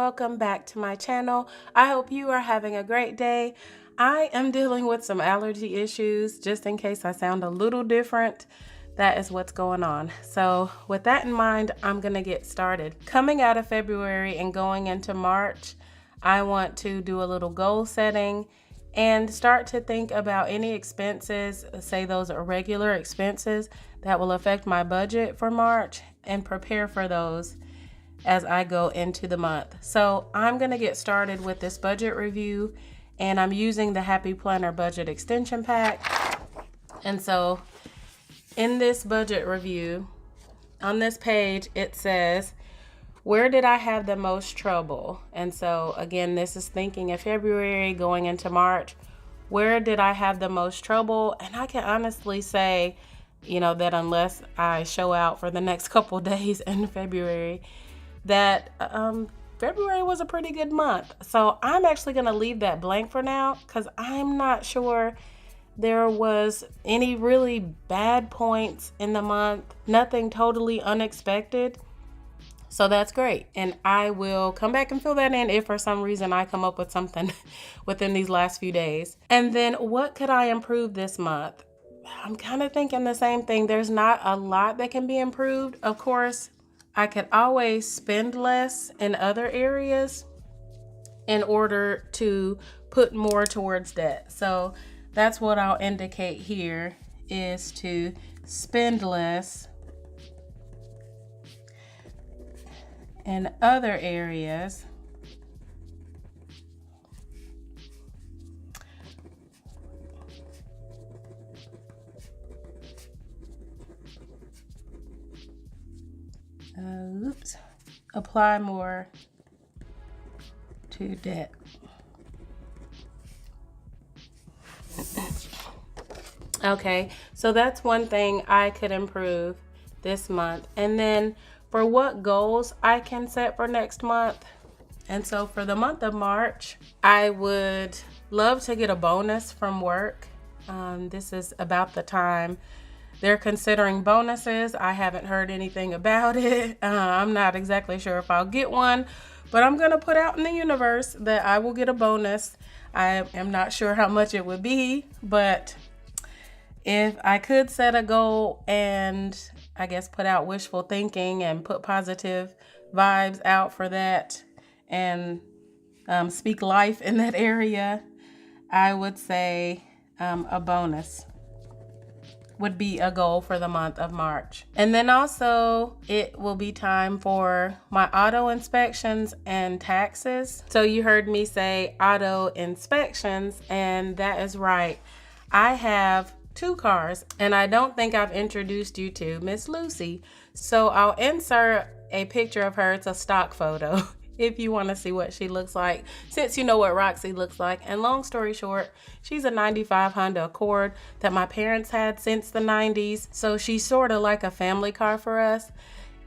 welcome back to my channel. I hope you are having a great day. I am dealing with some allergy issues, just in case I sound a little different. That is what's going on. So with that in mind, I'm gonna get started. Coming out of February and going into March, I want to do a little goal setting and start to think about any expenses, say those are regular expenses that will affect my budget for March, and prepare for those as I go into the month. So I'm gonna get started with this budget review, and I'm using the Happy Planner Budget Extension Pack. And so in this budget review, on this page, it says, where did I have the most trouble? And so again, this is thinking of February going into March. Where did I have the most trouble? And I can honestly say, that unless I show out for the next couple days in February, that February was a pretty good month. So I'm actually gonna leave that blank for now because I'm not sure there was any really bad points in the month, nothing totally unexpected. So that's great. And I will come back and fill that in if for some reason I come up with something within these last few days. And then what could I improve this month? I'm kind of thinking the same thing. There's not a lot that can be improved. Of course, I could always spend less in other areas in order to put more towards debt. So that's what I'll indicate here, is to spend less in other areas apply more to debt. Okay, so that's one thing I could improve this month. And then for what goals I can set for next month. And so for the month of March, I would love to get a bonus from work. This is about the time they're considering bonuses. I haven't heard anything about it. I'm not exactly sure if I'll get one, but I'm gonna put out in the universe that I will get a bonus. I am not sure how much it would be, but if I could set a goal and I guess put out wishful thinking and put positive vibes out for that and speak life in that area, I would say a bonus would be a goal for the month of March. And then also it will be time for my auto inspections and taxes. So you heard me say auto inspections, and that is right. I have 2 cars, and I don't think I've introduced you to Miss Lucy. So I'll insert a picture of her. It's a stock photo if you want to see what she looks like, since you know what Roxy looks like. And long story short, she's a 95 Honda Accord that my parents had since the 90s. So she's sort of like a family car for us.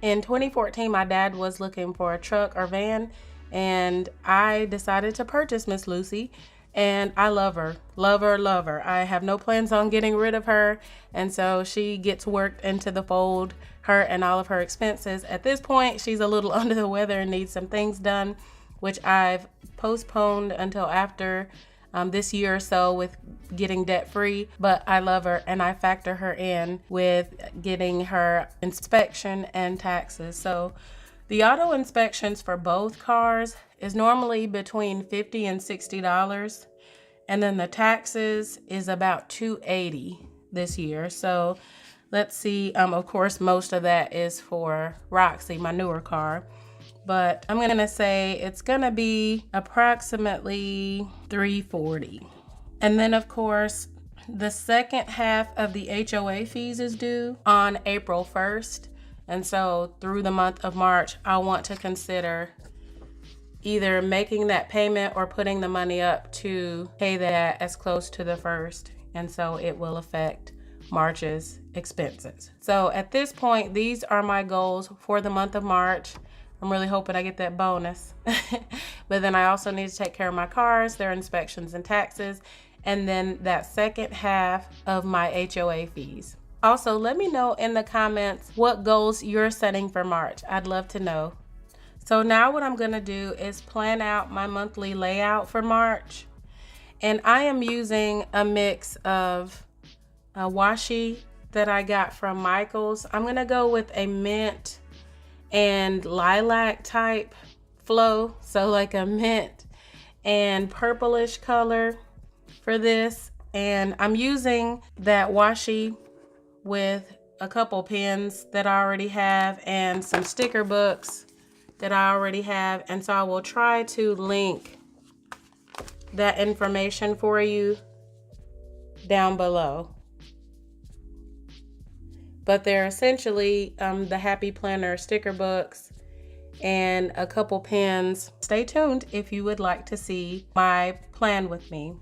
In 2014, my dad was looking for a truck or van, and I decided to purchase Miss Lucy. And I love her, love her, love her. I have no plans on getting rid of her. And so she gets worked into the fold, her and all of her expenses. At this point, she's a little under the weather and needs some things done, which I've postponed until after this year or so with getting debt free. But I love her, and I factor her in with getting her inspection and taxes. So the auto inspections for both cars is normally between $50 and $60. And then the taxes is about $280 this year. So let's see, of course, most of that is for Roxy, my newer car. But I'm gonna say it's gonna be approximately $340. And then of course, the second half of the HOA fees is due on April 1st. And so through the month of March, I want to consider either making that payment or putting the money up to pay that as close to the 1st. And so it will affect March's expenses. So at this point, these are my goals for the month of March. I'm really hoping I get that bonus. But then I also need to take care of my cars, their inspections and taxes, and then that second half of my HOA fees. Also, let me know in the comments what goals you're setting for March. I'd love to know. So now what I'm gonna do is plan out my monthly layout for March. And I am using a mix of a washi that I got from Michael's. I'm gonna go with a mint and lilac type flow. So like a mint and purplish color for this. And I'm using that washi with a couple pins that I already have and some sticker books that I already have. And so I will try to link that information for you down below. But they're essentially the Happy Planner sticker books and a couple pins. Stay tuned if you would like to see my plan with me.